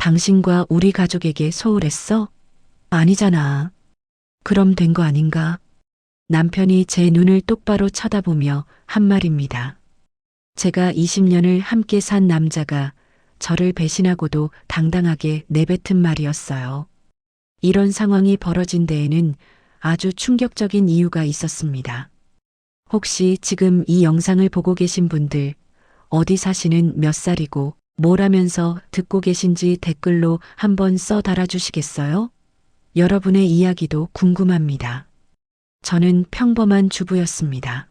당신과 우리 가족에게 소홀했어? 아니잖아. 그럼 된 거 아닌가? 남편이 제 눈을 똑바로 쳐다보며 한 말입니다. 제가 20년을 함께 산 남자가 저를 배신하고도 당당하게 내뱉은 말이었어요. 이런 상황이 벌어진 데에는 아주 충격적인 이유가 있었습니다. 혹시 지금 이 영상을 보고 계신 분들, 어디 사시는 몇 살이고 뭘 하면서 듣고 계신지 댓글로 한번 써 달아주시겠어요? 여러분의 이야기도 궁금합니다. 저는 평범한 주부였습니다.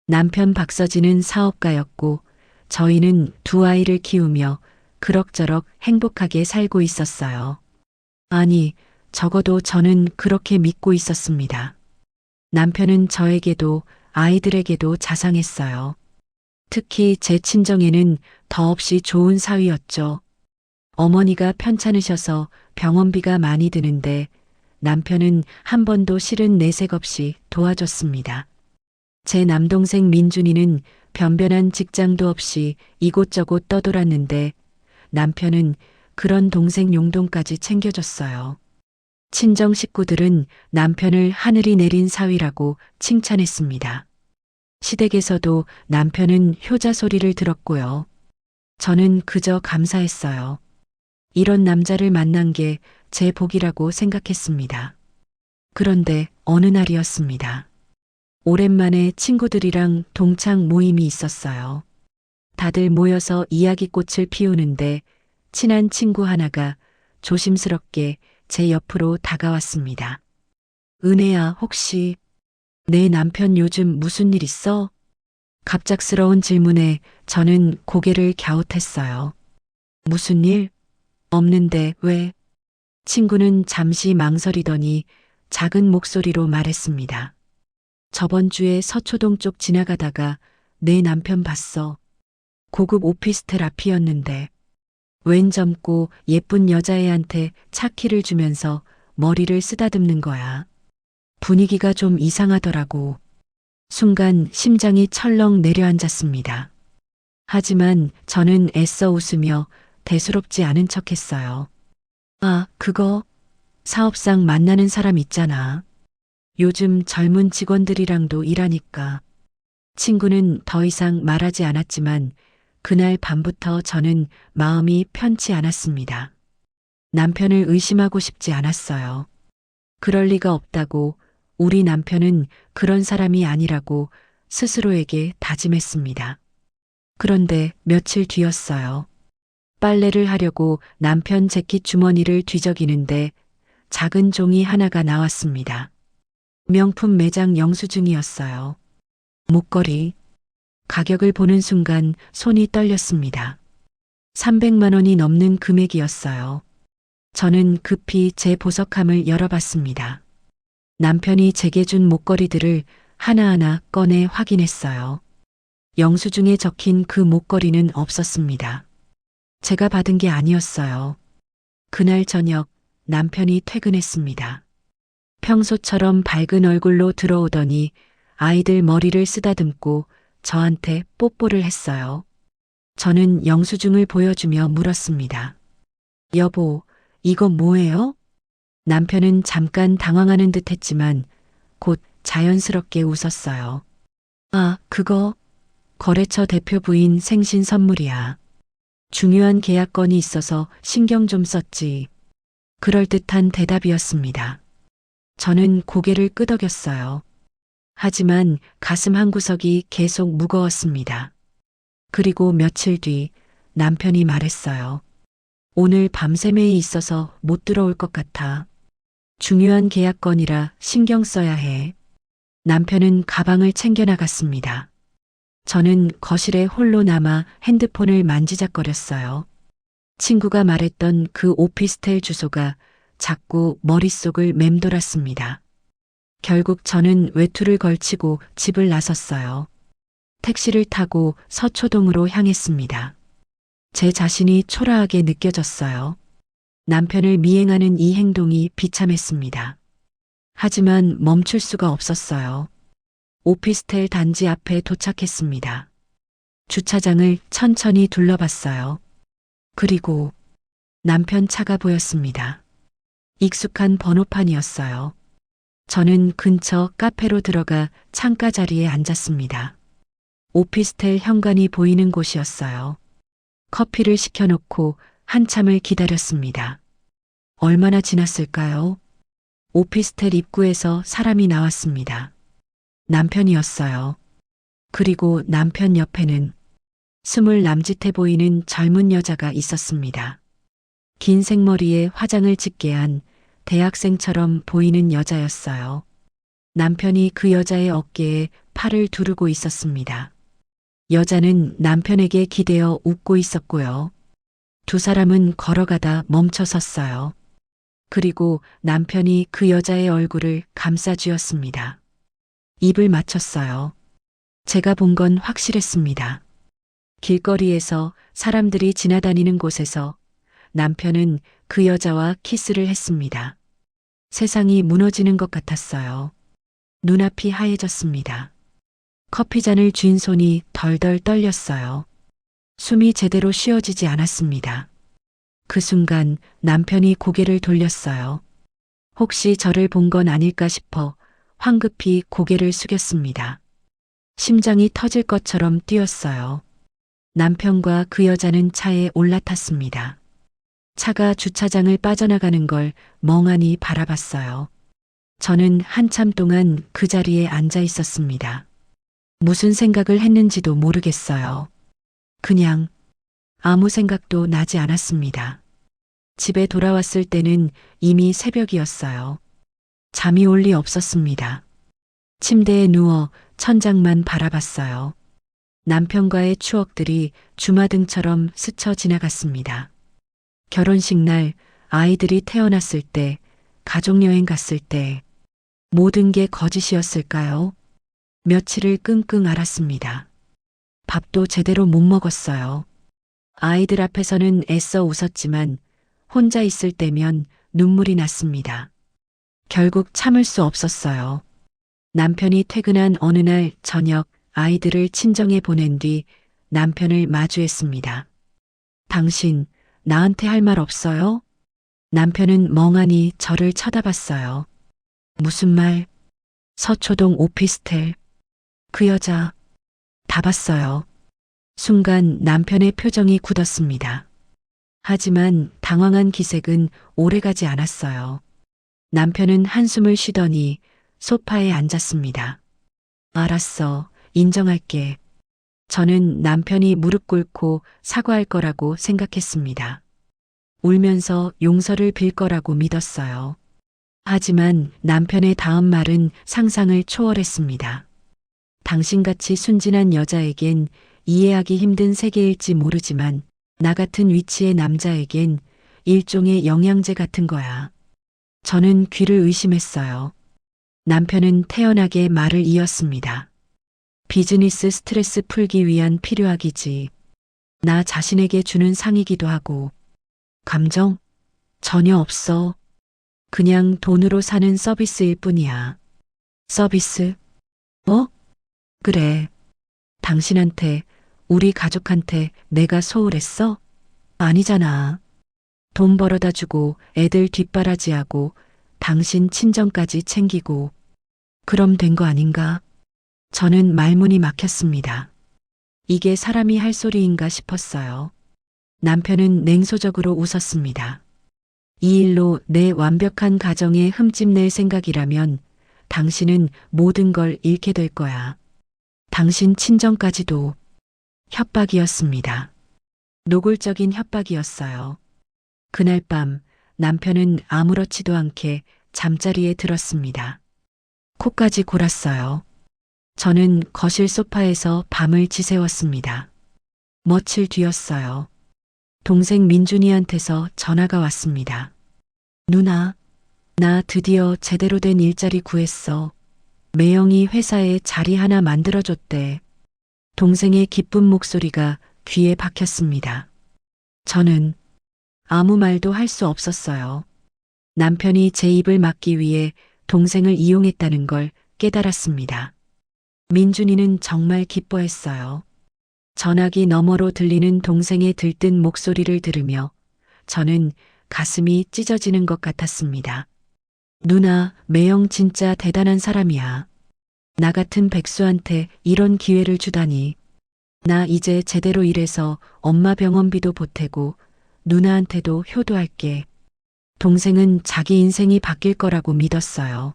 남편 박서진은 사업가였고 저희는 두 아이를 키우며 그럭저럭 행복하게 살고 있었어요. 아니, 적어도 저는 그렇게 믿고 있었습니다. 남편은 저에게도 아이들에게도 자상했어요. 특히 제 친정에는 더없이 좋은 사위였죠. 어머니가 편찮으셔서 병원비가 많이 드는데 남편은 한 번도 싫은 내색 없이 도와줬습니다. 제 남동생 민준이는 변변한 직장도 없이 이곳저곳 떠돌았는데 남편은 그런 동생 용돈까지 챙겨줬어요. 친정 식구들은 남편을 하늘이 내린 사위라고 칭찬했습니다. 시댁에서도 남편은 효자 소리를 들었고요. 저는 그저 감사했어요. 이런 남자를 만난 게 제 복이라고 생각했습니다. 그런데 어느 날이었습니다. 오랜만에 친구들이랑 동창 모임이 있었어요. 다들 모여서 이야기꽃을 피우는데 친한 친구 하나가 조심스럽게 제 옆으로 다가왔습니다. 은혜야, 혹시 내 남편 요즘 무슨 일 있어? 갑작스러운 질문에 저는 고개를 갸웃했어요. 무슨 일? 없는데 왜? 친구는 잠시 망설이더니 작은 목소리로 말했습니다. 저번 주에 서초동 쪽 지나가다가 내 남편 봤어. 고급 오피스텔 앞이었는데 웬 젊고 예쁜 여자애한테 차 키를 주면서 머리를 쓰다듬는 거야. 분위기가 좀 이상하더라고. 순간 심장이 철렁 내려앉았습니다. 하지만 저는 애써 웃으며 대수롭지 않은 척했어요. 아, 그거 사업상 만나는 사람 있잖아. 요즘 젊은 직원들이랑도 일하니까. 친구는 더 이상 말하지 않았지만 그날 밤부터 저는 마음이 편치 않았습니다. 남편을 의심하고 싶지 않았어요. 그럴 리가 없다고, 우리 남편은 그런 사람이 아니라고 스스로에게 다짐했습니다. 그런데 며칠 뒤였어요. 빨래를 하려고 남편 재킷 주머니를 뒤적이는데 작은 종이 하나가 나왔습니다. 명품 매장 영수증이었어요. 목걸이. 가격을 보는 순간 손이 떨렸습니다. 300만 원이 넘는 금액이었어요. 저는 급히 제 보석함을 열어봤습니다. 남편이 제게 준 목걸이들을 하나하나 꺼내 확인했어요. 영수증에 적힌 그 목걸이는 없었습니다. 제가 받은 게 아니었어요. 그날 저녁 남편이 퇴근했습니다. 평소처럼 밝은 얼굴로 들어오더니 아이들 머리를 쓰다듬고 저한테 뽀뽀를 했어요. 저는 영수증을 보여주며 물었습니다. 여보, 이거 뭐예요? 남편은 잠깐 당황하는 듯 했지만 곧 자연스럽게 웃었어요. 아, 그거 거래처 대표 부인 생신 선물이야. 중요한 계약건이 있어서 신경 좀 썼지. 그럴듯한 대답이었습니다. 저는 고개를 끄덕였어요. 하지만 가슴 한구석이 계속 무거웠습니다. 그리고 며칠 뒤 남편이 말했어요. 오늘 밤새 회의 있어서 못 들어올 것 같아. 중요한 계약건이라 신경 써야 해. 남편은 가방을 챙겨 나갔습니다. 저는 거실에 홀로 남아 핸드폰을 만지작거렸어요. 친구가 말했던 그 오피스텔 주소가 자꾸 머릿속을 맴돌았습니다. 결국 저는 외투를 걸치고 집을 나섰어요. 택시를 타고 서초동으로 향했습니다. 제 자신이 초라하게 느껴졌어요. 남편을 미행하는 이 행동이 비참했습니다. 하지만 멈출 수가 없었어요. 오피스텔 단지 앞에 도착했습니다. 주차장을 천천히 둘러봤어요. 그리고 남편 차가 보였습니다. 익숙한 번호판이었어요. 저는 근처 카페로 들어가 창가 자리에 앉았습니다. 오피스텔 현관이 보이는 곳이었어요. 커피를 시켜놓고 한참을 기다렸습니다. 얼마나 지났을까요? 오피스텔 입구에서 사람이 나왔습니다. 남편이었어요. 그리고 남편 옆에는 20 남짓해 보이는 젊은 여자가 있었습니다. 긴 생머리에 화장을 짙게 한 대학생처럼 보이는 여자였어요. 남편이 그 여자의 어깨에 팔을 두르고 있었습니다. 여자는 남편에게 기대어 웃고 있었고요. 두 사람은 걸어가다 멈춰 섰어요. 그리고 남편이 그 여자의 얼굴을 감싸쥐었습니다. 입을 맞췄어요. 제가 본 건 확실했습니다. 길거리에서 사람들이 지나다니는 곳에서 남편은 그 여자와 키스를 했습니다. 세상이 무너지는 것 같았어요. 눈앞이 하얘졌습니다. 커피잔을 쥔 손이 덜덜 떨렸어요. 숨이 제대로 쉬어지지 않았습니다. 그 순간 남편이 고개를 돌렸어요. 혹시 저를 본 건 아닐까 싶어 황급히 고개를 숙였습니다. 심장이 터질 것처럼 뛰었어요. 남편과 그 여자는 차에 올라탔습니다. 차가 주차장을 빠져나가는 걸 멍하니 바라봤어요. 저는 한참 동안 그 자리에 앉아 있었습니다. 무슨 생각을 했는지도 모르겠어요. 그냥 아무 생각도 나지 않았습니다. 집에 돌아왔을 때는 이미 새벽이었어요. 잠이 올 리 없었습니다. 침대에 누워 천장만 바라봤어요. 남편과의 추억들이 주마등처럼 스쳐 지나갔습니다. 결혼식 날, 아이들이 태어났을 때, 가족여행 갔을 때, 모든 게 거짓이었을까요? 며칠을 끙끙 앓았습니다. 밥도 제대로 못 먹었어요. 아이들 앞에서는 애써 웃었지만 혼자 있을 때면 눈물이 났습니다. 결국 참을 수 없었어요. 남편이 퇴근한 어느 날 저녁 아이들을 친정에 보낸 뒤 남편을 마주했습니다. 당신, 나한테 할 말 없어요? 남편은 멍하니 저를 쳐다봤어요. 무슨 말? 서초동 오피스텔. 그 여자. 다 봤어요. 순간 남편의 표정이 굳었습니다. 하지만 당황한 기색은 오래가지 않았어요. 남편은 한숨을 쉬더니 소파에 앉았습니다. 알았어. 인정할게. 저는 남편이 무릎 꿇고 사과할 거라고 생각했습니다. 울면서 용서를 빌 거라고 믿었어요. 하지만 남편의 다음 말은 상상을 초월했습니다. 당신같이 순진한 여자에겐 이해하기 힘든 세계일지 모르지만 나 같은 위치의 남자에겐 일종의 영양제 같은 거야. 저는 귀를 의심했어요. 남편은 태연하게 말을 이었습니다. 비즈니스 스트레스 풀기 위한 필요하기지. 나 자신에게 주는 상이기도 하고. 감정? 전혀 없어. 그냥 돈으로 사는 서비스일 뿐이야. 서비스? 뭐? 그래. 당신한테, 우리 가족한테 내가 소홀했어? 아니잖아. 돈 벌어다 주고 애들 뒷바라지하고 당신 친정까지 챙기고 그럼 된 거 아닌가? 저는 말문이 막혔습니다. 이게 사람이 할 소리인가 싶었어요. 남편은 냉소적으로 웃었습니다. 이 일로 내 완벽한 가정에 흠집낼 생각이라면 당신은 모든 걸 잃게 될 거야. 당신 친정까지도. 협박이었습니다. 노골적인 협박이었어요. 그날 밤 남편은 아무렇지도 않게 잠자리에 들었습니다. 코까지 골았어요. 저는 거실 소파에서 밤을 지새웠습니다. 며칠 뒤였어요. 동생 민준이한테서 전화가 왔습니다. 누나, 나 드디어 제대로 된 일자리 구했어. 매영이 회사에 자리 하나 만들어줬대. 동생의 기쁜 목소리가 귀에 박혔습니다. 저는 아무 말도 할 수 없었어요. 남편이 제 입을 막기 위해 동생을 이용했다는 걸 깨달았습니다. 민준이는 정말 기뻐했어요. 전화기 너머로 들리는 동생의 들뜬 목소리를 들으며 저는 가슴이 찢어지는 것 같았습니다. 누나, 매영 진짜 대단한 사람이야. 나 같은 백수한테 이런 기회를 주다니. 나 이제 제대로 일해서 엄마 병원비도 보태고 누나한테도 효도할게. 동생은 자기 인생이 바뀔 거라고 믿었어요.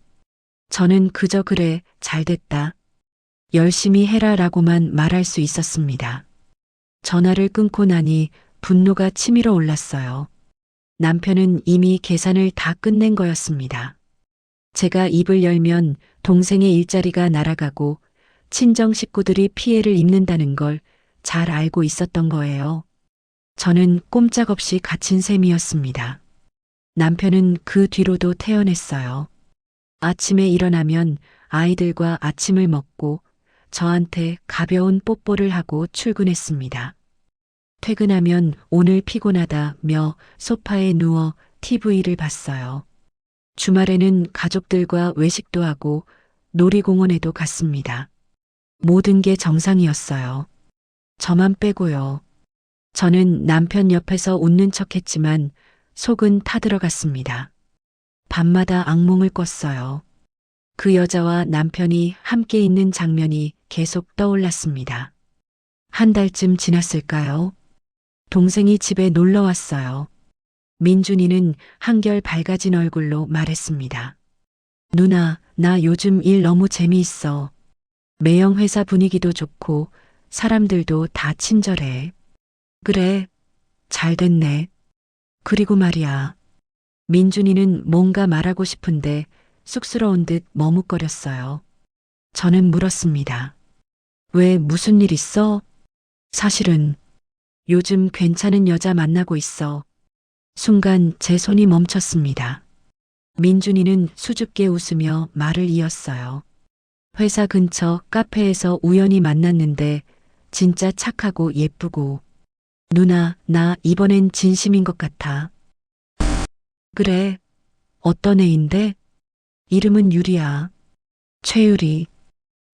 저는 그저 그래, 잘 됐다. 열심히 해라라고만 말할 수 있었습니다. 전화를 끊고 나니 분노가 치밀어 올랐어요. 남편은 이미 계산을 다 끝낸 거였습니다. 제가 입을 열면 동생의 일자리가 날아가고 친정 식구들이 피해를 입는다는 걸 잘 알고 있었던 거예요. 저는 꼼짝없이 갇힌 셈이었습니다. 남편은 그 뒤로도 태어냈어요. 아침에 일어나면 아이들과 아침을 먹고 저한테 가벼운 뽀뽀를 하고 출근했습니다. 퇴근하면 오늘 피곤하다며 소파에 누워 TV를 봤어요. 주말에는 가족들과 외식도 하고 놀이공원에도 갔습니다. 모든 게 정상이었어요. 저만 빼고요. 저는 남편 옆에서 웃는 척 했지만 속은 타들어갔습니다. 밤마다 악몽을 꿨어요. 그 여자와 남편이 함께 있는 장면이 계속 떠올랐습니다. 한 달쯤 지났을까요? 동생이 집에 놀러 왔어요. 민준이는 한결 밝아진 얼굴로 말했습니다. 누나, 나 요즘 일 너무 재미있어. 매형 회사 분위기도 좋고 사람들도 다 친절해. 그래, 잘 됐네. 그리고 말이야. 민준이는 뭔가 말하고 싶은데 쑥스러운 듯 머뭇거렸어요. 저는 물었습니다. 왜 무슨 일 있어? 사실은 요즘 괜찮은 여자 만나고 있어. 순간 제 손이 멈췄습니다. 민준이는 수줍게 웃으며 말을 이었어요. 회사 근처 카페에서 우연히 만났는데 진짜 착하고 예쁘고. 누나, 나 이번엔 진심인 것 같아. 그래. 어떤 애인데? 이름은 유리야. 최유리.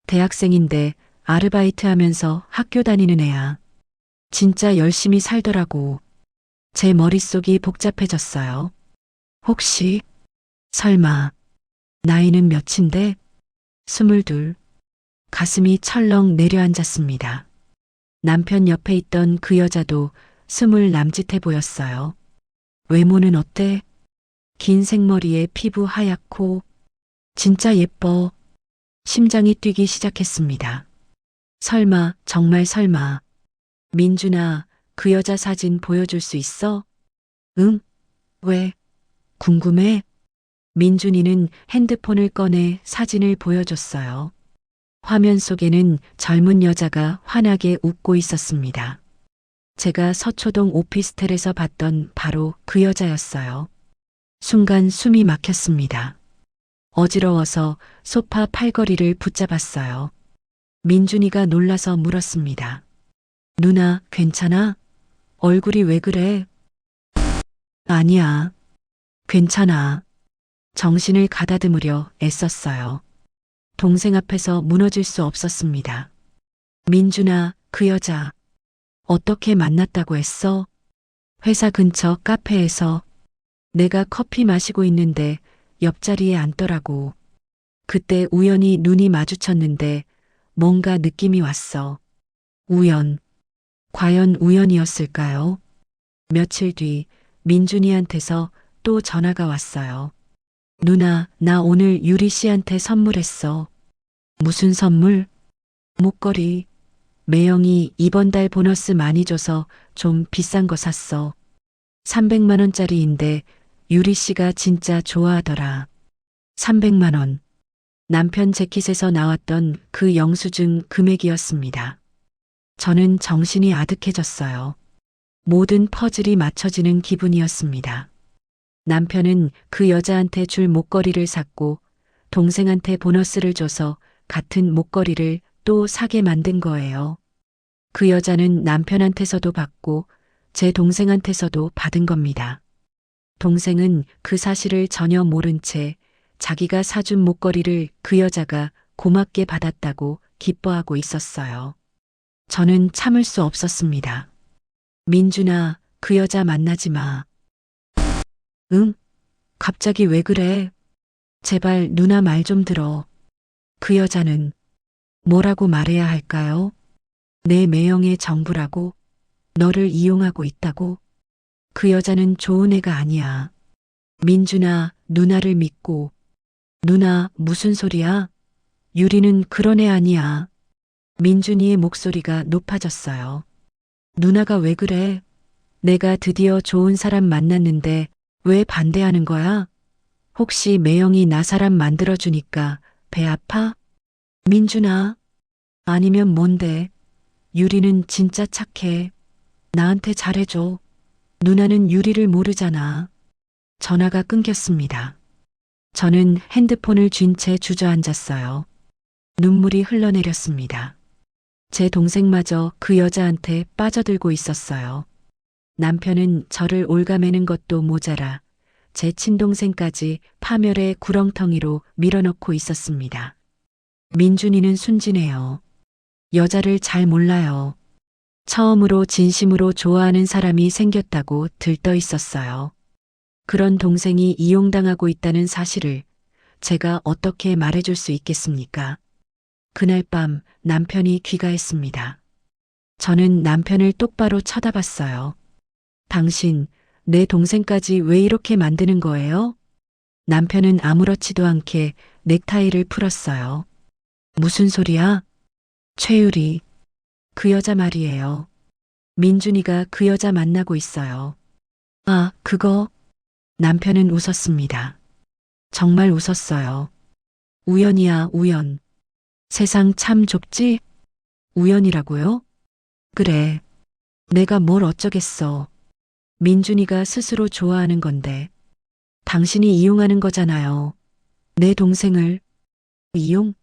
대학생인데 아르바이트 하면서 학교 다니는 애야. 진짜 열심히 살더라고. 제 머릿속이 복잡해졌어요. 혹시, 설마, 나이는 몇인데? 22. 가슴이 철렁 내려앉았습니다. 남편 옆에 있던 그 여자도 20 남짓해 보였어요. 외모는 어때? 긴 생머리에 피부 하얗고, 진짜 예뻐. 심장이 뛰기 시작했습니다. 설마, 정말 설마. 민준아, 그 여자 사진 보여줄 수 있어? 응? 왜? 궁금해? 민준이는 핸드폰을 꺼내 사진을 보여줬어요. 화면 속에는 젊은 여자가 환하게 웃고 있었습니다. 제가 서초동 오피스텔에서 봤던 바로 그 여자였어요. 순간 숨이 막혔습니다. 어지러워서 소파 팔걸이를 붙잡았어요. 민준이가 놀라서 물었습니다. 누나, 괜찮아? 얼굴이 왜 그래? 아니야. 괜찮아. 정신을 가다듬으려 애썼어요. 동생 앞에서 무너질 수 없었습니다. 민준아, 그 여자. 어떻게 만났다고 했어? 회사 근처 카페에서. 내가 커피 마시고 있는데 옆자리에 앉더라고. 그때 우연히 눈이 마주쳤는데 뭔가 느낌이 왔어. 우연. 과연 우연이었을까요? 며칠 뒤 민준이한테서 또 전화가 왔어요. 누나, 나 오늘 유리 씨한테 선물했어. 무슨 선물? 목걸이. 매영이 이번 달 보너스 많이 줘서 좀 비싼 거 샀어. 300만 원짜리인데 유리 씨가 진짜 좋아하더라. 300만 원. 남편 재킷에서 나왔던 그 영수증 금액이었습니다. 저는 정신이 아득해졌어요. 모든 퍼즐이 맞춰지는 기분이었습니다. 남편은 그 여자한테 줄 목걸이를 샀고 동생한테 보너스를 줘서 같은 목걸이를 또 사게 만든 거예요. 그 여자는 남편한테서도 받고 제 동생한테서도 받은 겁니다. 동생은 그 사실을 전혀 모른 채 자기가 사준 목걸이를 그 여자가 고맙게 받았다고 기뻐하고 있었어요. 저는 참을 수 없었습니다. 민준아, 그 여자 만나지 마. 응? 갑자기 왜 그래? 제발 누나 말 좀 들어. 그 여자는 뭐라고 말해야 할까요? 내 매형의 정부라고? 너를 이용하고 있다고? 그 여자는 좋은 애가 아니야. 민준아, 누나를 믿고. 누나, 무슨 소리야? 유리는 그런 애 아니야. 민준이의 목소리가 높아졌어요. 누나가 왜 그래? 내가 드디어 좋은 사람 만났는데 왜 반대하는 거야? 혹시 매형이 나 사람 만들어주니까 배 아파? 민준아, 아니면 뭔데? 유리는 진짜 착해. 나한테 잘해줘. 누나는 유리를 모르잖아. 전화가 끊겼습니다. 저는 핸드폰을 쥔 채 주저앉았어요. 눈물이 흘러내렸습니다. 제 동생마저 그 여자한테 빠져들고 있었어요. 남편은 저를 올가매는 것도 모자라 제 친동생까지 파멸의 구렁텅이로 밀어넣고 있었습니다. 민준이는 순진해요. 여자를 잘 몰라요. 처음으로 진심으로 좋아하는 사람이 생겼다고 들떠 있었어요. 그런 동생이 이용당하고 있다는 사실을 제가 어떻게 말해줄 수 있겠습니까? 그날 밤 남편이 귀가했습니다. 저는 남편을 똑바로 쳐다봤어요. 당신, 내 동생까지 왜 이렇게 만드는 거예요? 남편은 아무렇지도 않게 넥타이를 풀었어요. 무슨 소리야? 최유리, 그 여자 말이에요. 민준이가 그 여자 만나고 있어요. 아, 그거? 남편은 웃었습니다. 정말 웃었어요. 우연이야, 우연. 세상 참 좁지? 우연이라고요? 그래. 내가 뭘 어쩌겠어. 민준이가 스스로 좋아하는 건데. 당신이 이용하는 거잖아요. 내 동생을. 이용?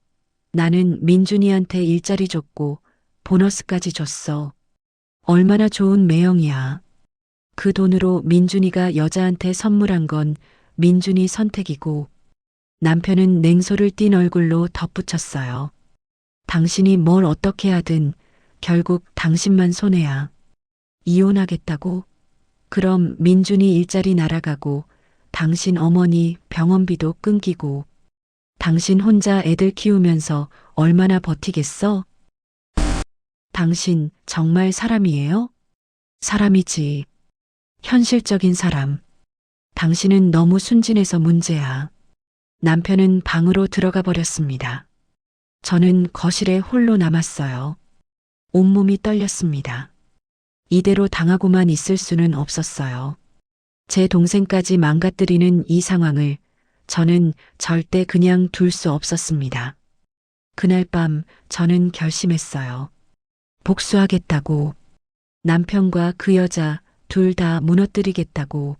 나는 민준이한테 일자리 줬고 보너스까지 줬어. 얼마나 좋은 매형이야. 그 돈으로 민준이가 여자한테 선물한 건 민준이 선택이고 남편은 냉소를 띤 얼굴로 덧붙였어요. 당신이 뭘 어떻게 하든 결국 당신만 손해야. 이혼하겠다고? 그럼 민준이 일자리 날아가고 당신 어머니 병원비도 끊기고 당신 혼자 애들 키우면서 얼마나 버티겠어? 당신 정말 사람이에요? 사람이지. 현실적인 사람. 당신은 너무 순진해서 문제야. 남편은 방으로 들어가 버렸습니다. 저는 거실에 홀로 남았어요. 온몸이 떨렸습니다. 이대로 당하고만 있을 수는 없었어요. 제 동생까지 망가뜨리는 이 상황을 저는 절대 그냥 둘 수 없었습니다. 그날 밤 저는 결심했어요. 복수하겠다고. 남편과 그 여자 둘 다 무너뜨리겠다고.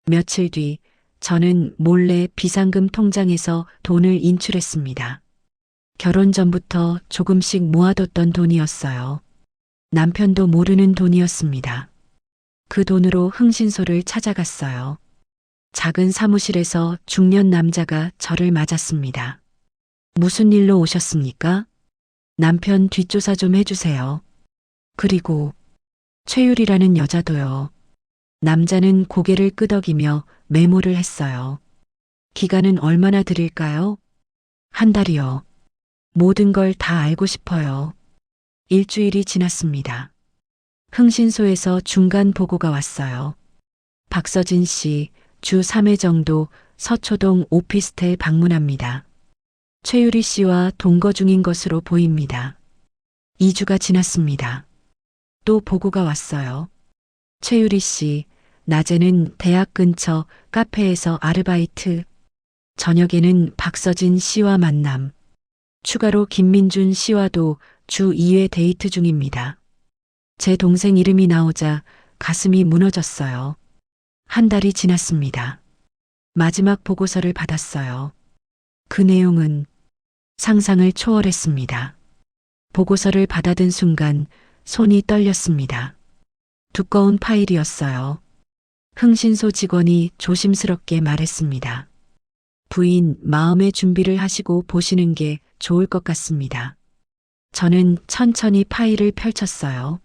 며칠 뒤 저는 몰래 비상금 통장에서 돈을 인출했습니다. 결혼 전부터 조금씩 모아뒀던 돈이었어요. 남편도 모르는 돈이었습니다. 그 돈으로 흥신소를 찾아갔어요. 작은 사무실에서 중년 남자가 저를 맞았습니다. 무슨 일로 오셨습니까? 남편 뒷조사 좀 해주세요. 그리고 최율이라는 여자도요. 남자는 고개를 끄덕이며 메모를 했어요. 기간은 얼마나 드릴까요? 한 달이요. 모든 걸 다 알고 싶어요. 일주일이 지났습니다. 흥신소에서 중간 보고가 왔어요. 박서진 씨, 주 3회 정도 서초동 오피스텔 방문합니다. 최유리 씨와 동거 중인 것으로 보입니다. 2주가 지났습니다. 또 보고가 왔어요. 최유리 씨, 낮에는 대학 근처 카페에서 아르바이트, 저녁에는 박서진 씨와 만남, 추가로 김민준 씨와도 주 2회 데이트 중입니다. 제 동생 이름이 나오자 가슴이 무너졌어요. 한 달이 지났습니다. 마지막 보고서를 받았어요. 그 내용은 상상을 초월했습니다. 보고서를 받아든 순간 손이 떨렸습니다. 두꺼운 파일이었어요. 흥신소 직원이 조심스럽게 말했습니다. 부인, 마음의 준비를 하시고 보시는 게 좋을 것 같습니다. 저는 천천히 파일을 펼쳤어요.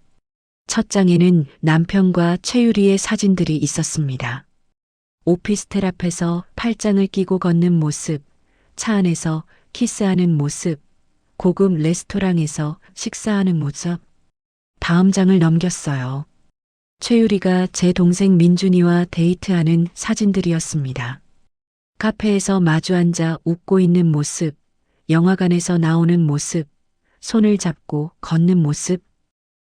첫 장에는 남편과 최유리의 사진들이 있었습니다. 오피스텔 앞에서 팔짱을 끼고 걷는 모습, 차 안에서 키스하는 모습, 고급 레스토랑에서 식사하는 모습. 다음 장을 넘겼어요. 최유리가 제 동생 민준이와 데이트하는 사진들이었습니다. 카페에서 마주 앉아 웃고 있는 모습, 영화관에서 나오는 모습, 손을 잡고 걷는 모습.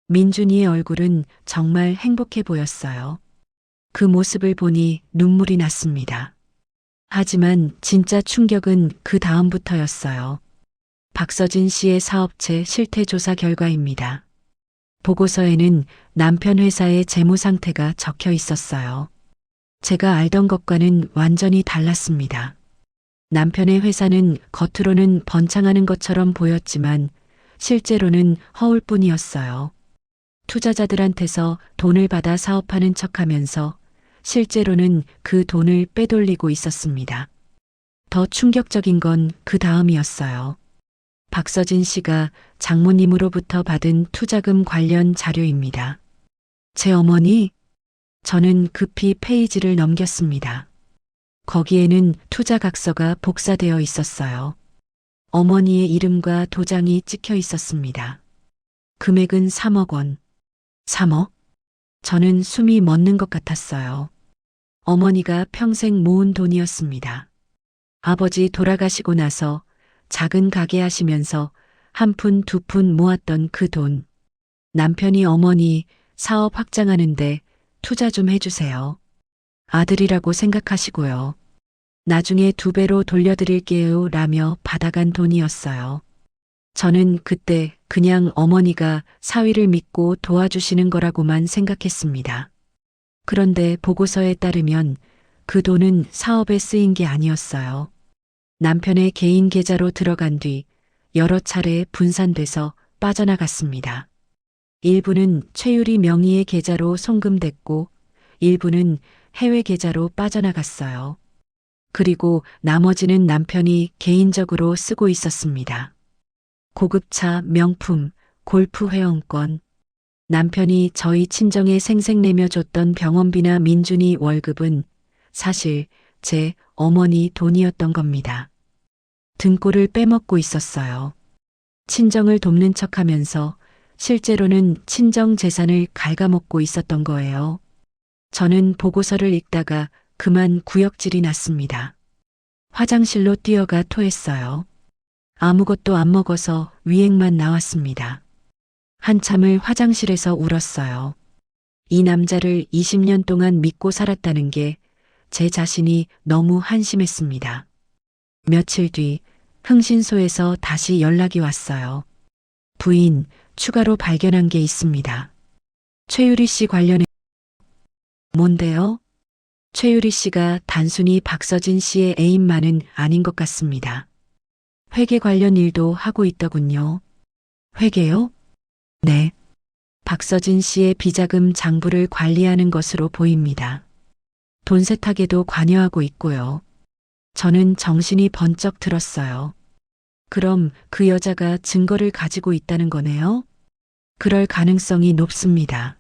민준이의 얼굴은 정말 행복해 보였어요. 그 모습을 보니 눈물이 났습니다. 하지만 진짜 충격은 그 다음부터였어요. 박서진 씨의 사업체 실태조사 결과입니다. 보고서에는 남편 회사의 재무 상태가 적혀 있었어요. 제가 알던 것과는 완전히 달랐습니다. 남편의 회사는 겉으로는 번창하는 것처럼 보였지만 실제로는 허울 뿐이었어요. 투자자들한테서 돈을 받아 사업하는 척하면서 실제로는 그 돈을 빼돌리고 있었습니다. 더 충격적인 건 그 다음이었어요. 박서진 씨가 장모님으로부터 받은 투자금 관련 자료입니다. 제 어머니? 저는 급히 페이지를 넘겼습니다. 거기에는 투자각서가 복사되어 있었어요. 어머니의 이름과 도장이 찍혀 있었습니다. 금액은 3억 원. 3억? 저는 숨이 멎는 것 같았어요. 어머니가 평생 모은 돈이었습니다. 아버지 돌아가시고 나서 작은 가게 하시면서 한 푼 두 푼 모았던 그 돈. 남편이 어머니 사업 확장하는데 투자 좀 해주세요. 아들이라고 생각하시고요. 나중에 2배로 돌려드릴게요 라며 받아간 돈이었어요. 저는 그때 그냥 어머니가 사위를 믿고 도와주시는 거라고만 생각했습니다. 그런데 보고서에 따르면 그 돈은 사업에 쓰인 게 아니었어요. 남편의 개인 계좌로 들어간 뒤 여러 차례 분산돼서 빠져나갔습니다. 일부는 최유리 명의의 계좌로 송금됐고 일부는 해외 계좌로 빠져나갔어요. 그리고 나머지는 남편이 개인적으로 쓰고 있었습니다. 고급차, 명품, 골프 회원권. 남편이 저희 친정에 생색내며 줬던 병원비나 민준이 월급은 사실 제 어머니 돈이었던 겁니다. 등골을 빼먹고 있었어요. 친정을 돕는 척하면서 실제로는 친정 재산을 갉아먹고 있었던 거예요. 저는 보고서를 읽다가 그만 구역질이 났습니다. 화장실로 뛰어가 토했어요. 아무것도 안 먹어서 위액만 나왔습니다. 한참을 화장실에서 울었어요. 이 남자를 20년 동안 믿고 살았다는 게 제 자신이 너무 한심했습니다. 며칠 뒤 흥신소에서 다시 연락이 왔어요. 부인, 추가로 발견한 게 있습니다. 최유리 씨 관련해. 뭔데요? 최유리 씨가 단순히 박서진 씨의 애인만은 아닌 것 같습니다. 회계 관련 일도 하고 있더군요. 회계요? 네. 박서진 씨의 비자금 장부를 관리하는 것으로 보입니다. 돈 세탁에도 관여하고 있고요. 저는 정신이 번쩍 들었어요. 그럼 그 여자가 증거를 가지고 있다는 거네요? 그럴 가능성이 높습니다.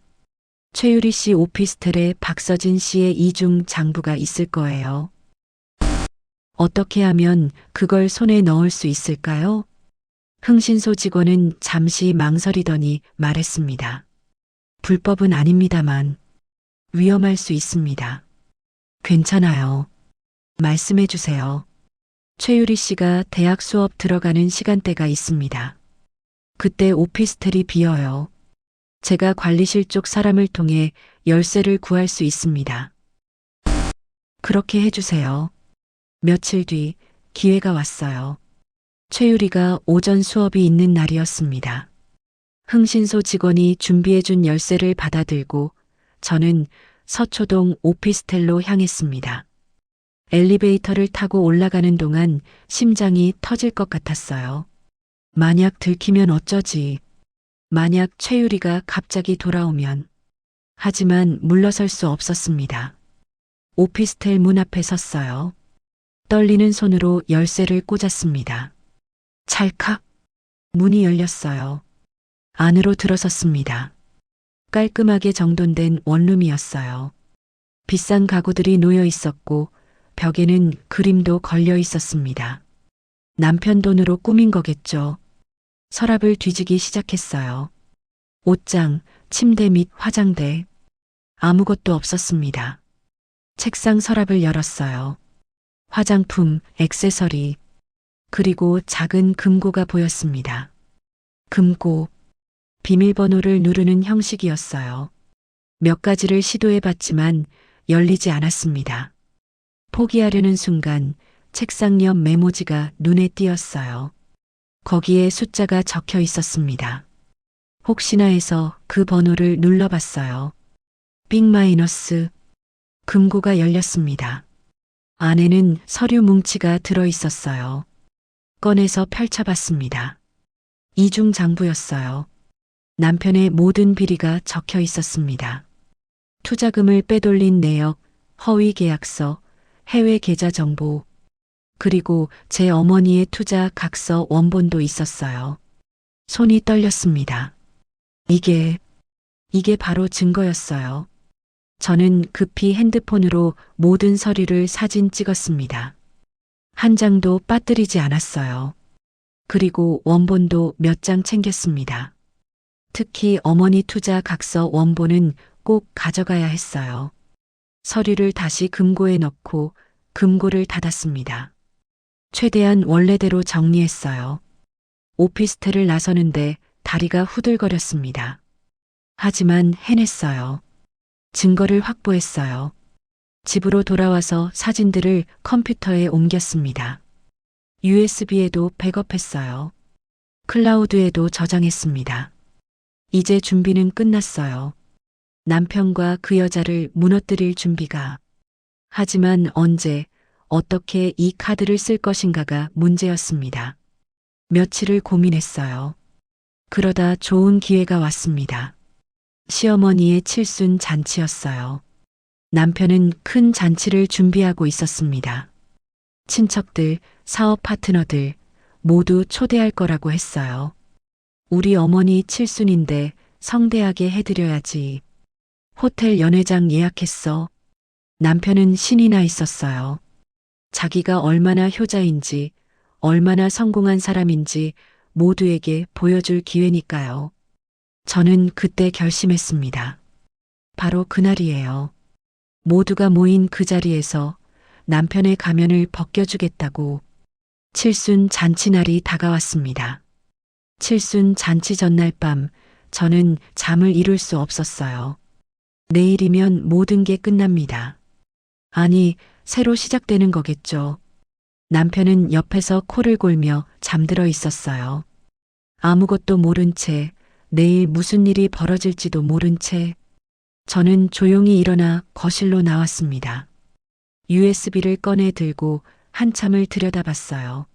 최유리 씨 오피스텔에 박서진 씨의 이중 장부가 있을 거예요. 어떻게 하면 그걸 손에 넣을 수 있을까요? 흥신소 직원은 잠시 망설이더니 말했습니다. 불법은 아닙니다만 위험할 수 있습니다. 괜찮아요. 말씀해 주세요. 최유리 씨가 대학 수업 들어가는 시간대가 있습니다. 그때 오피스텔이 비어요. 제가 관리실 쪽 사람을 통해 열쇠를 구할 수 있습니다. 그렇게 해주세요. 며칠 뒤 기회가 왔어요. 최유리가 오전 수업이 있는 날이었습니다. 흥신소 직원이 준비해준 열쇠를 받아들고 저는 서초동 오피스텔로 향했습니다. 엘리베이터를 타고 올라가는 동안 심장이 터질 것 같았어요. 만약 들키면 어쩌지. 만약 최유리가 갑자기 돌아오면. 하지만 물러설 수 없었습니다. 오피스텔 문 앞에 섰어요. 떨리는 손으로 열쇠를 꽂았습니다. 찰칵. 문이 열렸어요. 안으로 들어섰습니다. 깔끔하게 정돈된 원룸이었어요. 비싼 가구들이 놓여 있었고 벽에는 그림도 걸려 있었습니다. 남편 돈으로 꾸민 거겠죠. 서랍을 뒤지기 시작했어요. 옷장, 침대 및 화장대. 아무것도 없었습니다. 책상 서랍을 열었어요. 화장품, 액세서리, 그리고 작은 금고가 보였습니다. 금고, 비밀번호를 누르는 형식이었어요. 몇 가지를 시도해 봤지만 열리지 않았습니다. 포기하려는 순간 책상 옆 메모지가 눈에 띄었어요. 거기에 숫자가 적혀 있었습니다. 혹시나 해서 그 번호를 눌러봤어요. 빅 마이너스. 금고가 열렸습니다. 안에는 서류 뭉치가 들어 있었어요. 꺼내서 펼쳐봤습니다. 이중장부였어요. 남편의 모든 비리가 적혀 있었습니다. 투자금을 빼돌린 내역, 허위 계약서, 해외 계좌 정보, 그리고 제 어머니의 투자 각서 원본도 있었어요. 손이 떨렸습니다. 이게 바로 증거였어요. 저는 급히 핸드폰으로 모든 서류를 사진 찍었습니다. 한 장도 빠뜨리지 않았어요. 그리고 원본도 몇 장 챙겼습니다. 특히 어머니 투자 각서 원본은 꼭 가져가야 했어요. 서류를 다시 금고에 넣고 금고를 닫았습니다. 최대한 원래대로 정리했어요. 오피스텔을 나서는데 다리가 후들거렸습니다. 하지만 해냈어요. 증거를 확보했어요. 집으로 돌아와서 사진들을 컴퓨터에 옮겼습니다. USB에도 백업했어요. 클라우드에도 저장했습니다. 이제 준비는 끝났어요. 남편과 그 여자를 무너뜨릴 준비가. 하지만 언제, 어떻게 이 카드를 쓸 것인가가 문제였습니다. 며칠을 고민했어요. 그러다 좋은 기회가 왔습니다. 시어머니의 칠순 잔치였어요. 남편은 큰 잔치를 준비하고 있었습니다. 친척들, 사업 파트너들 모두 초대할 거라고 했어요. 우리 어머니 칠순인데 성대하게 해드려야지. 호텔 연회장 예약했어. 남편은 신이 나 있었어요. 자기가 얼마나 효자인지, 얼마나 성공한 사람인지 모두에게 보여줄 기회니까요. 저는 그때 결심했습니다. 바로 그날이에요. 모두가 모인 그 자리에서 남편의 가면을 벗겨주겠다고. 칠순 잔치날이 다가왔습니다. 칠순 잔치 전날 밤 저는 잠을 이룰 수 없었어요. 내일이면 모든 게 끝납니다. 아니, 새로 시작되는 거겠죠. 남편은 옆에서 코를 골며 잠들어 있었어요. 아무것도 모른 채, 내일 무슨 일이 벌어질지도 모른 채, 저는 조용히 일어나 거실로 나왔습니다. USB를 꺼내 들고 한참을 들여다봤어요.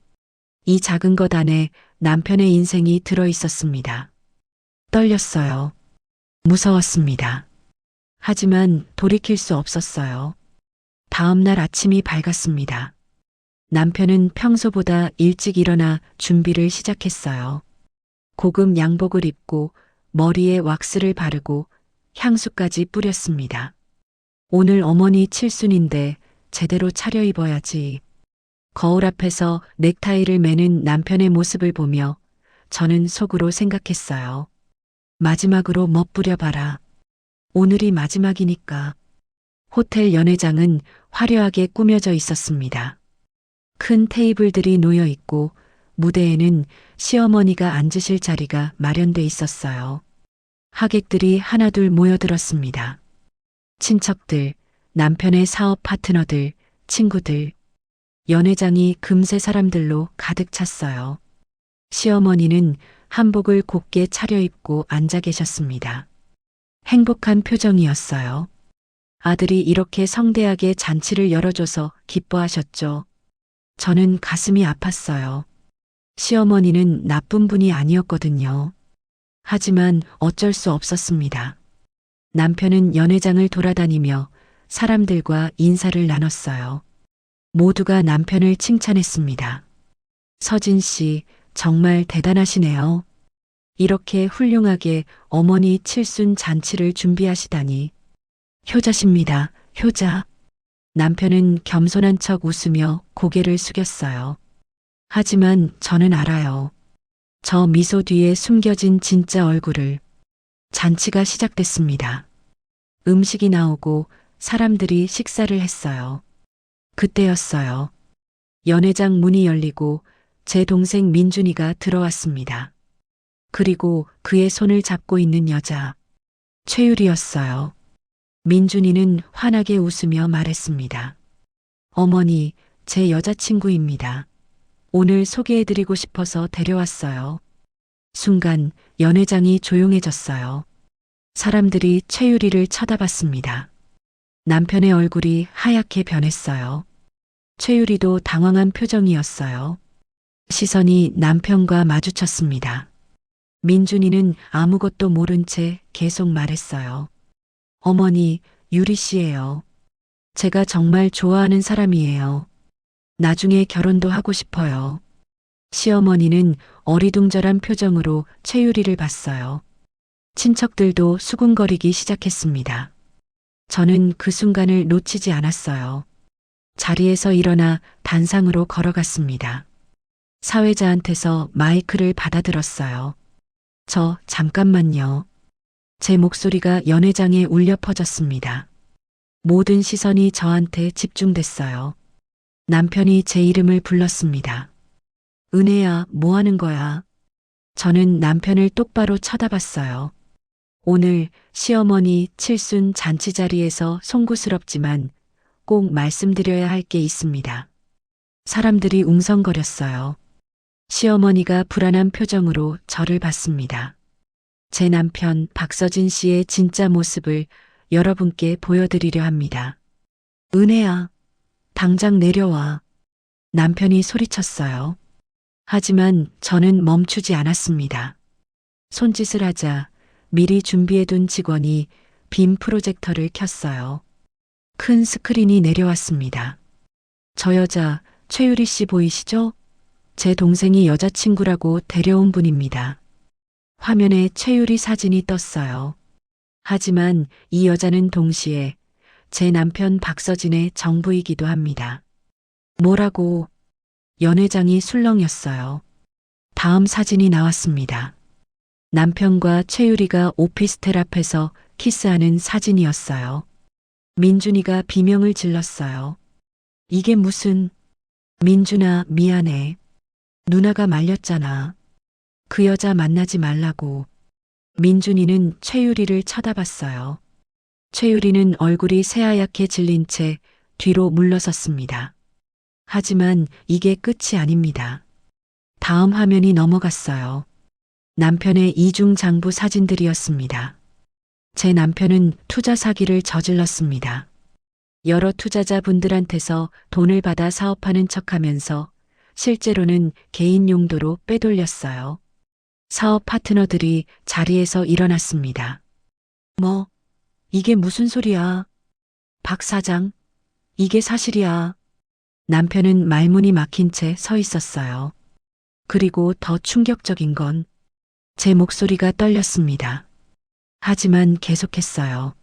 이 작은 것 안에 남편의 인생이 들어 있었습니다. 떨렸어요. 무서웠습니다. 하지만 돌이킬 수 없었어요. 다음 날 아침이 밝았습니다. 남편은 평소보다 일찍 일어나 준비를 시작했어요. 고급 양복을 입고 머리에 왁스를 바르고 향수까지 뿌렸습니다. 오늘 어머니 칠순인데 제대로 차려입어야지. 거울 앞에서 넥타이를 매는 남편의 모습을 보며 저는 속으로 생각했어요. 마지막으로 멋부려봐라. 오늘이 마지막이니까. 호텔 연회장은 화려하게 꾸며져 있었습니다. 큰 테이블들이 놓여 있고 무대에는 시어머니가 앉으실 자리가 마련돼 있었어요. 하객들이 하나둘 모여들었습니다. 친척들, 남편의 사업 파트너들, 친구들. 연회장이 금세 사람들로 가득 찼어요. 시어머니는 한복을 곱게 차려입고 앉아 계셨습니다. 행복한 표정이었어요. 아들이 이렇게 성대하게 잔치를 열어줘서 기뻐하셨죠. 저는 가슴이 아팠어요. 시어머니는 나쁜 분이 아니었거든요. 하지만 어쩔 수 없었습니다. 남편은 연회장을 돌아다니며 사람들과 인사를 나눴어요. 모두가 남편을 칭찬했습니다. 서진 씨, 정말 대단하시네요. 이렇게 훌륭하게 어머니 칠순 잔치를 준비하시다니. 효자십니다. 효자. 남편은 겸손한 척 웃으며 고개를 숙였어요. 하지만 저는 알아요. 저 미소 뒤에 숨겨진 진짜 얼굴을. 잔치가 시작됐습니다. 음식이 나오고 사람들이 식사를 했어요. 그때였어요. 연회장 문이 열리고 제 동생 민준이가 들어왔습니다. 그리고 그의 손을 잡고 있는 여자, 최유리였어요. 민준이는 환하게 웃으며 말했습니다. 어머니, 제 여자친구입니다. 오늘 소개해드리고 싶어서 데려왔어요. 순간 연회장이 조용해졌어요. 사람들이 최유리를 쳐다봤습니다. 남편의 얼굴이 하얗게 변했어요. 최유리도 당황한 표정이었어요. 시선이 남편과 마주쳤습니다. 민준이는 아무것도 모른 채 계속 말했어요. 어머니, 유리 씨예요. 제가 정말 좋아하는 사람이에요. 나중에 결혼도 하고 싶어요. 시어머니는 어리둥절한 표정으로 최유리를 봤어요. 친척들도 수군거리기 시작했습니다. 저는 그 순간을 놓치지 않았어요. 자리에서 일어나 단상으로 걸어갔습니다. 사회자한테서 마이크를 받아들었어요. 잠깐만요. 제 목소리가 연회장에 울려 퍼졌습니다. 모든 시선이 저한테 집중됐어요. 남편이 제 이름을 불렀습니다. 은혜야, 뭐 하는 거야? 저는 남편을 똑바로 쳐다봤어요. 오늘 시어머니 칠순 잔치 자리에서 송구스럽지만 꼭 말씀드려야 할 게 있습니다. 사람들이 웅성거렸어요. 시어머니가 불안한 표정으로 저를 봤습니다. 제 남편 박서진 씨의 진짜 모습을 여러분께 보여드리려 합니다. 은혜야, 당장 내려와. 남편이 소리쳤어요. 하지만 저는 멈추지 않았습니다. 손짓을 하자 미리 준비해둔 직원이 빔 프로젝터를 켰어요. 큰 스크린이 내려왔습니다. 저 여자 최유리 씨 보이시죠? 제 동생이 여자친구라고 데려온 분입니다. 화면에 최유리 사진이 떴어요. 하지만 이 여자는 동시에 제 남편 박서진의 정부이기도 합니다. 뭐라고? 연회장이 술렁였어요. 다음 사진이 나왔습니다. 남편과 최유리가 오피스텔 앞에서 키스하는 사진이었어요. 민준이가 비명을 질렀어요. 이게 무슨... 민준아, 미안해. 누나가 말렸잖아. 그 여자 만나지 말라고. 민준이는 최유리를 쳐다봤어요. 최유리는 얼굴이 새하얗게 질린 채 뒤로 물러섰습니다. 하지만 이게 끝이 아닙니다. 다음 화면이 넘어갔어요. 남편의 이중 장부 사진들이었습니다. 제 남편은 투자 사기를 저질렀습니다. 여러 투자자분들한테서 돈을 받아 사업하는 척하면서 실제로는 개인 용도로 빼돌렸어요. 사업 파트너들이 자리에서 일어났습니다. 뭐, 이게 무슨 소리야? 박 사장, 이게 사실이야. 남편은 말문이 막힌 채 서 있었어요. 그리고 더 충격적인 건 제 목소리가 떨렸습니다. 하지만 계속했어요.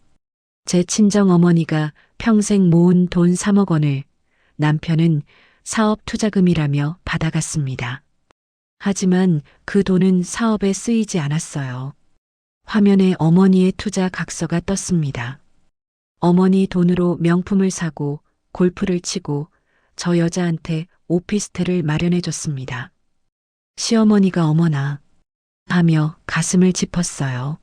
제 친정 어머니가 평생 모은 돈 3억 원을 남편은 사업 투자금이라며 받아갔습니다. 하지만 그 돈은 사업에 쓰이지 않았어요. 화면에 어머니의 투자 각서가 떴습니다. 어머니 돈으로 명품을 사고 골프를 치고 저 여자한테 오피스텔을 마련해 줬습니다. 시어머니가 어머나 하며 가슴을 짚었어요.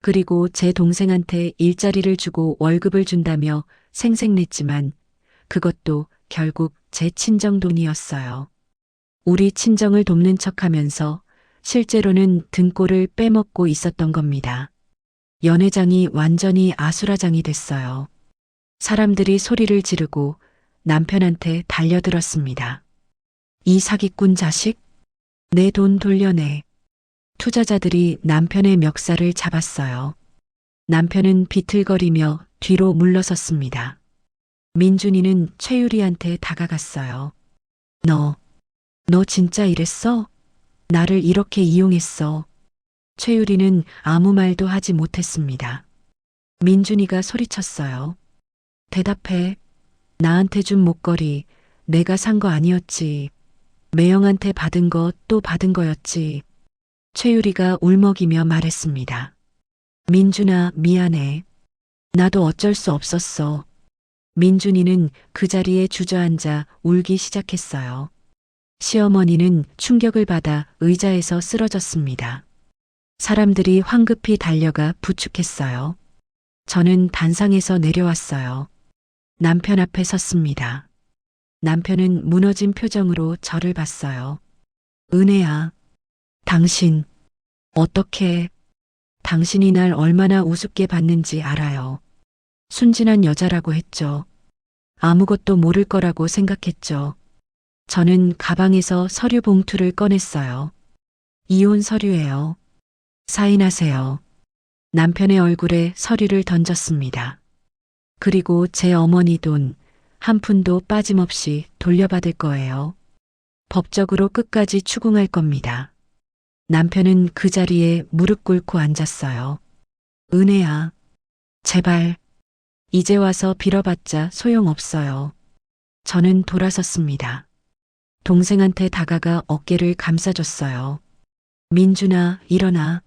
그리고 제 동생한테 일자리를 주고 월급을 준다며 생색냈지만 그것도 결국 제 친정 돈이었어요. 우리 친정을 돕는 척하면서 실제로는 등골을 빼먹고 있었던 겁니다. 연회장이 완전히 아수라장이 됐어요. 사람들이 소리를 지르고 남편한테 달려들었습니다. 이 사기꾼 자식? 내 돈 돌려내. 투자자들이 남편의 멱살을 잡았어요. 남편은 비틀거리며 뒤로 물러섰습니다. 민준이는 최유리한테 다가갔어요. 너 진짜 이랬어? 나를 이렇게 이용했어. 최유리는 아무 말도 하지 못했습니다. 민준이가 소리쳤어요. 대답해. 나한테 준 목걸이 내가 산 거 아니었지. 매형한테 받은 거 또 받은 거였지. 최유리가 울먹이며 말했습니다. 민준아, 미안해. 나도 어쩔 수 없었어. 민준이는 그 자리에 주저앉아 울기 시작했어요. 시어머니는 충격을 받아 의자에서 쓰러졌습니다. 사람들이 황급히 달려가 부축했어요. 저는 단상에서 내려왔어요. 남편 앞에 섰습니다. 남편은 무너진 표정으로 저를 봤어요. 은혜야, 당신, 어떻게, 당신이 날 얼마나 우습게 봤는지 알아요. 순진한 여자라고 했죠. 아무것도 모를 거라고 생각했죠. 저는 가방에서 서류 봉투를 꺼냈어요. 이혼 서류예요. 사인하세요. 남편의 얼굴에 서류를 던졌습니다. 그리고 제 어머니 돈 한 푼도 빠짐없이 돌려받을 거예요. 법적으로 끝까지 추궁할 겁니다. 남편은 그 자리에 무릎 꿇고 앉았어요. 은혜야, 제발, 이제 와서 빌어봤자 소용없어요. 저는 돌아섰습니다. 동생한테 다가가 어깨를 감싸줬어요. 민준아, 일어나.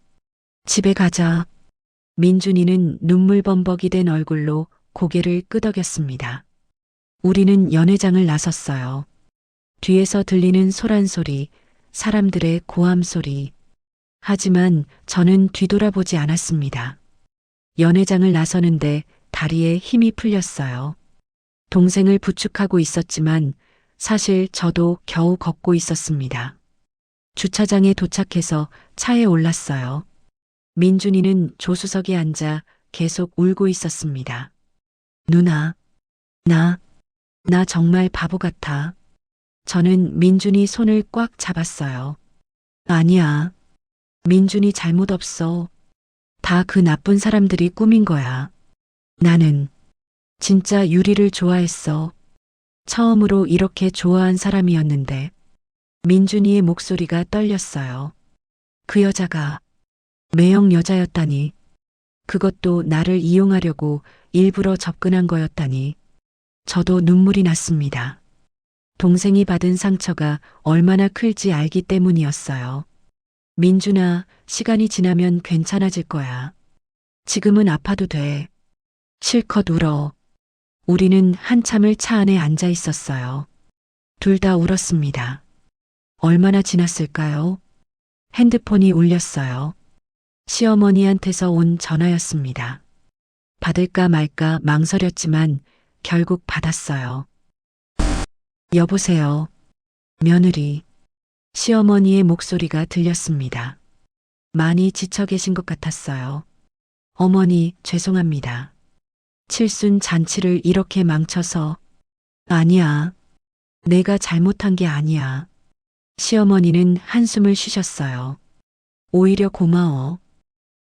집에 가자. 민준이는 눈물범벅이 된 얼굴로 고개를 끄덕였습니다. 우리는 연회장을 나섰어요. 뒤에서 들리는 소란소리, 사람들의 고함 소리. 하지만 저는 뒤돌아보지 않았습니다. 연회장을 나서는데 다리에 힘이 풀렸어요. 동생을 부축하고 있었지만 사실 저도 겨우 걷고 있었습니다. 주차장에 도착해서 차에 올랐어요. 민준이는 조수석에 앉아 계속 울고 있었습니다. 누나, 나 정말 바보 같아. 저는 민준이 손을 꽉 잡았어요. 아니야. 민준이 잘못 없어. 다 그 나쁜 사람들이 꾸민 거야. 나는 진짜 유리를 좋아했어. 처음으로 이렇게 좋아한 사람이었는데. 민준이의 목소리가 떨렸어요. 그 여자가 매형 여자였다니. 그것도 나를 이용하려고 일부러 접근한 거였다니. 저도 눈물이 났습니다. 동생이 받은 상처가 얼마나 클지 알기 때문이었어요. 민준아, 시간이 지나면 괜찮아질 거야. 지금은 아파도 돼. 실컷 울어. 우리는 한참을 차 안에 앉아 있었어요. 둘 다 울었습니다. 얼마나 지났을까요? 핸드폰이 울렸어요. 시어머니한테서 온 전화였습니다. 받을까 말까 망설였지만 결국 받았어요. 여보세요. 며느리. 시어머니의 목소리가 들렸습니다. 많이 지쳐 계신 것 같았어요. 어머니, 죄송합니다. 칠순 잔치를 이렇게 망쳐서. 아니야. 내가 잘못한 게 아니야. 시어머니는 한숨을 쉬셨어요. 오히려 고마워.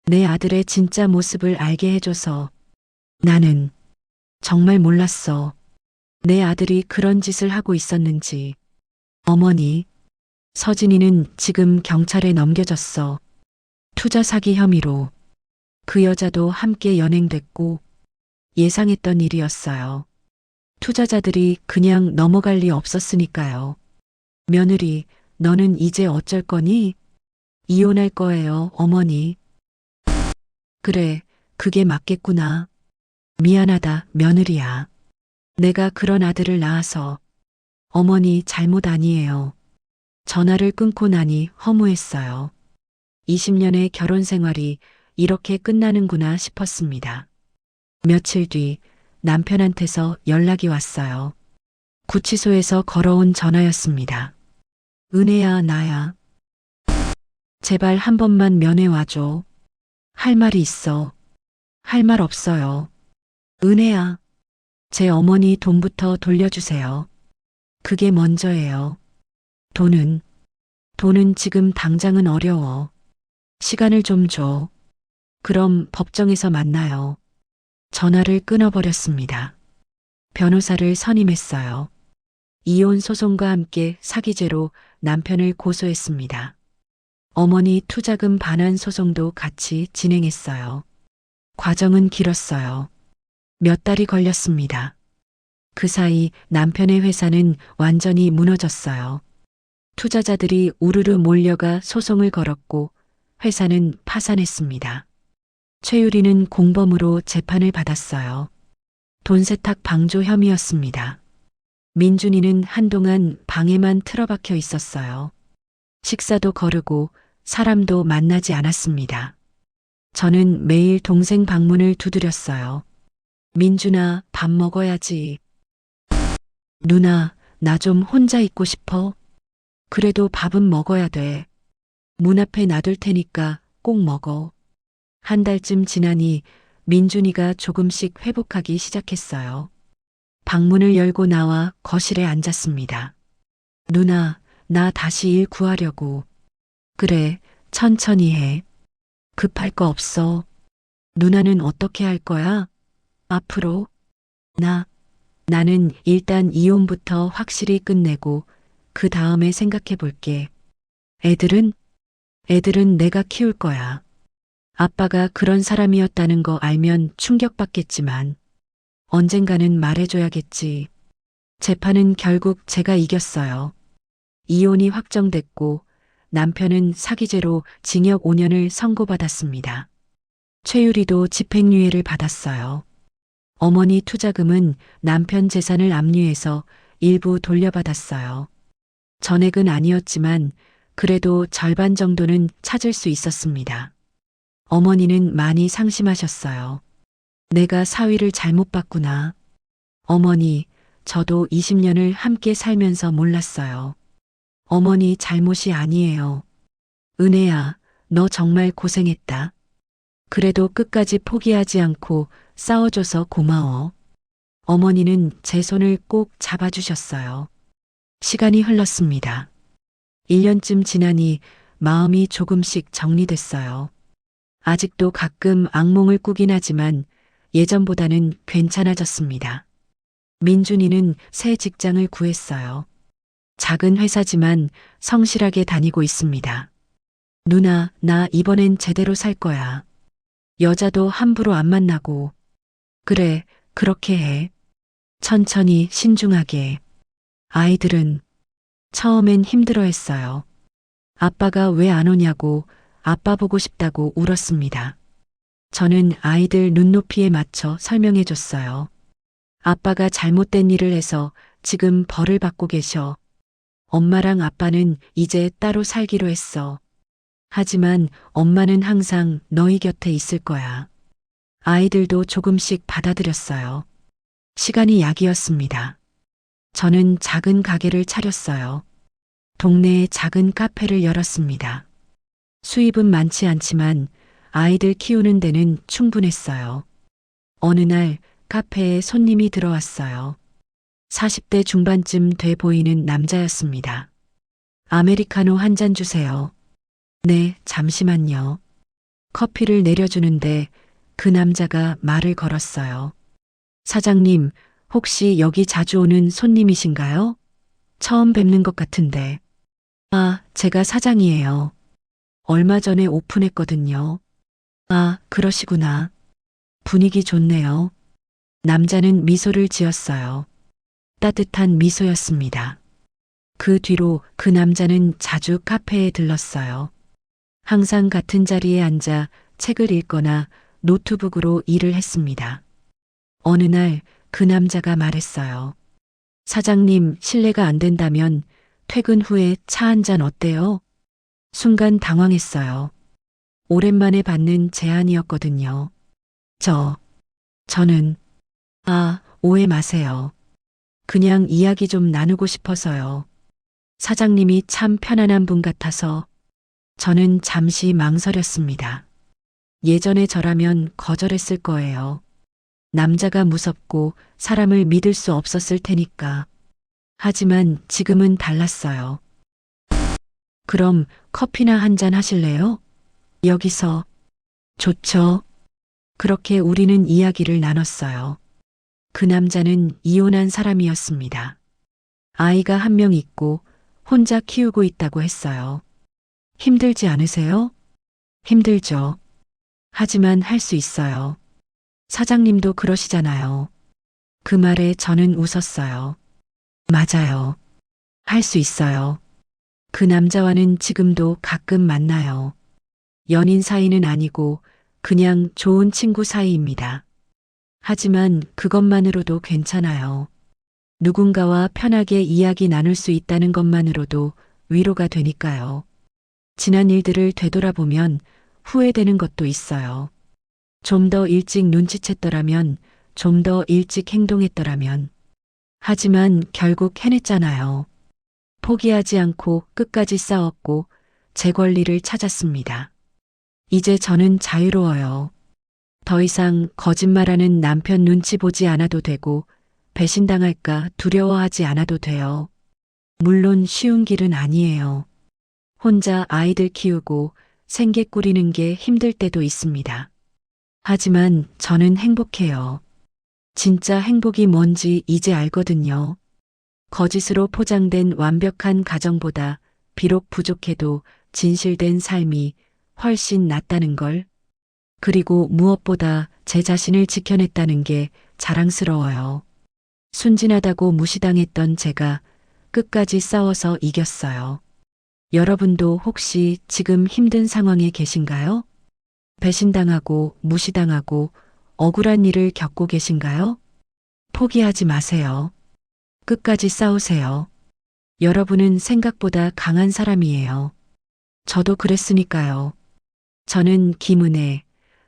내 아들의 진짜 모습을 알게 해줘서. 나는 정말 몰랐어. 내 아들이 그런 짓을 하고 있었는지. 어머니, 서진이는 지금 경찰에 넘겨졌어. 투자 사기 혐의로. 그 여자도 함께 연행됐고 예상했던 일이었어요. 투자자들이 그냥 넘어갈 리 없었으니까요. 며느리, 너는 이제 어쩔 거니? 이혼할 거예요, 어머니. 그래, 그게 맞겠구나. 미안하다, 며느리야. 내가 그런 아들을 낳아서. 어머니 잘못 아니에요. 전화를 끊고 나니 허무했어요. 20년의 결혼 생활이 이렇게 끝나는구나 싶었습니다. 며칠 뒤 남편한테서 연락이 왔어요. 구치소에서 걸어온 전화였습니다. 은혜야, 나야. 제발 한 번만 면회 와줘. 할 말이 있어. 할 말 없어요. 은혜야, 제 어머니 돈부터 돌려주세요. 그게 먼저예요. 돈은 지금 당장은 어려워. 시간을 좀 줘. 그럼 법정에서 만나요. 전화를 끊어버렸습니다. 변호사를 선임했어요. 이혼 소송과 함께 사기죄로 남편을 고소했습니다. 어머니 투자금 반환 소송도 같이 진행했어요. 과정은 길었어요. 몇 달이 걸렸습니다. 그 사이 남편의 회사는 완전히 무너졌어요. 투자자들이 우르르 몰려가 소송을 걸었고 회사는 파산했습니다. 최유리는 공범으로 재판을 받았어요. 돈 세탁 방조 혐의였습니다. 민준이는 한동안 방에만 틀어박혀 있었어요. 식사도 거르고 사람도 만나지 않았습니다. 저는 매일 동생 방문을 두드렸어요. 민준아, 밥 먹어야지. 누나, 나 좀 혼자 있고 싶어. 그래도 밥은 먹어야 돼. 문 앞에 놔둘 테니까 꼭 먹어. 한 달쯤 지나니 민준이가 조금씩 회복하기 시작했어요. 방문을 열고 나와 거실에 앉았습니다. 누나, 나 다시 일 구하려고. 그래, 천천히 해. 급할 거 없어. 누나는 어떻게 할 거야? 앞으로? 나는 일단 이혼부터 확실히 끝내고 그 다음에 생각해 볼게. 애들은? 애들은 내가 키울 거야. 아빠가 그런 사람이었다는 거 알면 충격받겠지만 언젠가는 말해줘야겠지. 재판은 결국 제가 이겼어요. 이혼이 확정됐고 남편은 사기죄로 징역 5년을 선고받았습니다. 최유리도 집행유예를 받았어요. 어머니 투자금은 남편 재산을 압류해서 일부 돌려받았어요. 전액은 아니었지만 그래도 절반 정도는 찾을 수 있었습니다. 어머니는 많이 상심하셨어요. 내가 사위를 잘못 봤구나. 어머니, 저도 20년을 함께 살면서 몰랐어요. 어머니 잘못이 아니에요. 은혜야, 너 정말 고생했다. 그래도 끝까지 포기하지 않고 싸워줘서 고마워. 어머니는 제 손을 꼭 잡아주셨어요. 시간이 흘렀습니다. 1년쯤 지나니 마음이 조금씩 정리됐어요. 아직도 가끔 악몽을 꾸긴 하지만 예전보다는 괜찮아졌습니다. 민준이는 새 직장을 구했어요. 작은 회사지만 성실하게 다니고 있습니다. 누나, 나 이번엔 제대로 살 거야. 여자도 함부로 안 만나고. 그래, 그렇게 해. 천천히 신중하게. 아이들은 처음엔 힘들어했어요. 아빠가 왜 안 오냐고 아빠 보고 싶다고 울었습니다. 저는 아이들 눈높이에 맞춰 설명해 줬어요. 아빠가 잘못된 일을 해서 지금 벌을 받고 계셔. 엄마랑 아빠는 이제 따로 살기로 했어. 하지만 엄마는 항상 너희 곁에 있을 거야. 아이들도 조금씩 받아들였어요. 시간이 약이었습니다. 저는 작은 가게를 차렸어요. 동네에 작은 카페를 열었습니다. 수입은 많지 않지만 아이들 키우는 데는 충분했어요. 어느 날 카페에 손님이 들어왔어요. 40대 중반쯤 돼 보이는 남자였습니다. 아메리카노 한 잔 주세요. 네, 잠시만요. 커피를 내려주는데 그 남자가 말을 걸었어요. 사장님, 혹시 여기 자주 오는 손님이신가요? 처음 뵙는 것 같은데. 아, 제가 사장이에요. 얼마 전에 오픈했거든요. 아, 그러시구나. 분위기 좋네요. 남자는 미소를 지었어요. 따뜻한 미소였습니다. 그 뒤로 그 남자는 자주 카페에 들렀어요. 항상 같은 자리에 앉아 책을 읽거나 노트북으로 일을 했습니다. 어느 날 그 남자가 말했어요. 사장님, 실례가 안 된다면 퇴근 후에 차 한 잔 어때요? 순간 당황했어요. 오랜만에 받는 제안이었거든요. 저는, 오해 마세요. 그냥 이야기 좀 나누고 싶어서요. 사장님이 참 편안한 분 같아서 저는 잠시 망설였습니다. 예전에 저라면 거절했을 거예요. 남자가 무섭고 사람을 믿을 수 없었을 테니까. 하지만 지금은 달랐어요. 그럼 커피나 한 잔 하실래요? 여기서. 좋죠. 그렇게 우리는 이야기를 나눴어요. 그 남자는 이혼한 사람이었습니다. 아이가 한 명 있고 혼자 키우고 있다고 했어요. 힘들지 않으세요? 힘들죠. 하지만 할 수 있어요. 사장님도 그러시잖아요. 그 말에 저는 웃었어요. 맞아요. 할 수 있어요. 그 남자와는 지금도 가끔 만나요. 연인 사이는 아니고 그냥 좋은 친구 사이입니다. 하지만 그것만으로도 괜찮아요. 누군가와 편하게 이야기 나눌 수 있다는 것만으로도 위로가 되니까요. 지난 일들을 되돌아보면 후회되는 것도 있어요. 좀 더 일찍 눈치챘더라면, 좀 더 일찍 행동했더라면. 하지만 결국 해냈잖아요. 포기하지 않고 끝까지 싸웠고 제 권리를 찾았습니다. 이제 저는 자유로워요. 더 이상 거짓말하는 남편 눈치 보지 않아도 되고 배신당할까 두려워하지 않아도 돼요. 물론 쉬운 길은 아니에요. 혼자 아이들 키우고 생계 꾸리는 게 힘들 때도 있습니다. 하지만 저는 행복해요. 진짜 행복이 뭔지 이제 알거든요. 거짓으로 포장된 완벽한 가정보다 비록 부족해도 진실된 삶이 훨씬 낫다는 걸. 그리고 무엇보다 제 자신을 지켜냈다는 게 자랑스러워요. 순진하다고 무시당했던 제가 끝까지 싸워서 이겼어요. 여러분도 혹시 지금 힘든 상황에 계신가요? 배신당하고 무시당하고 억울한 일을 겪고 계신가요? 포기하지 마세요. 끝까지 싸우세요. 여러분은 생각보다 강한 사람이에요. 저도 그랬으니까요. 저는 김은혜,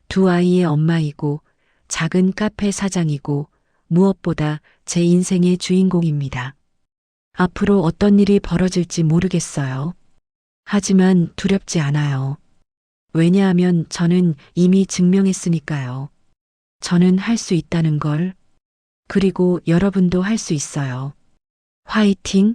두 아이의 엄마이고 작은 카페 사장이고 무엇보다 제 인생의 주인공입니다. 앞으로 어떤 일이 벌어질지 모르겠어요. 하지만 두렵지 않아요. 왜냐하면 저는 이미 증명했으니까요. 저는 할 수 있다는 걸. 그리고 여러분도 할 수 있어요. 화이팅!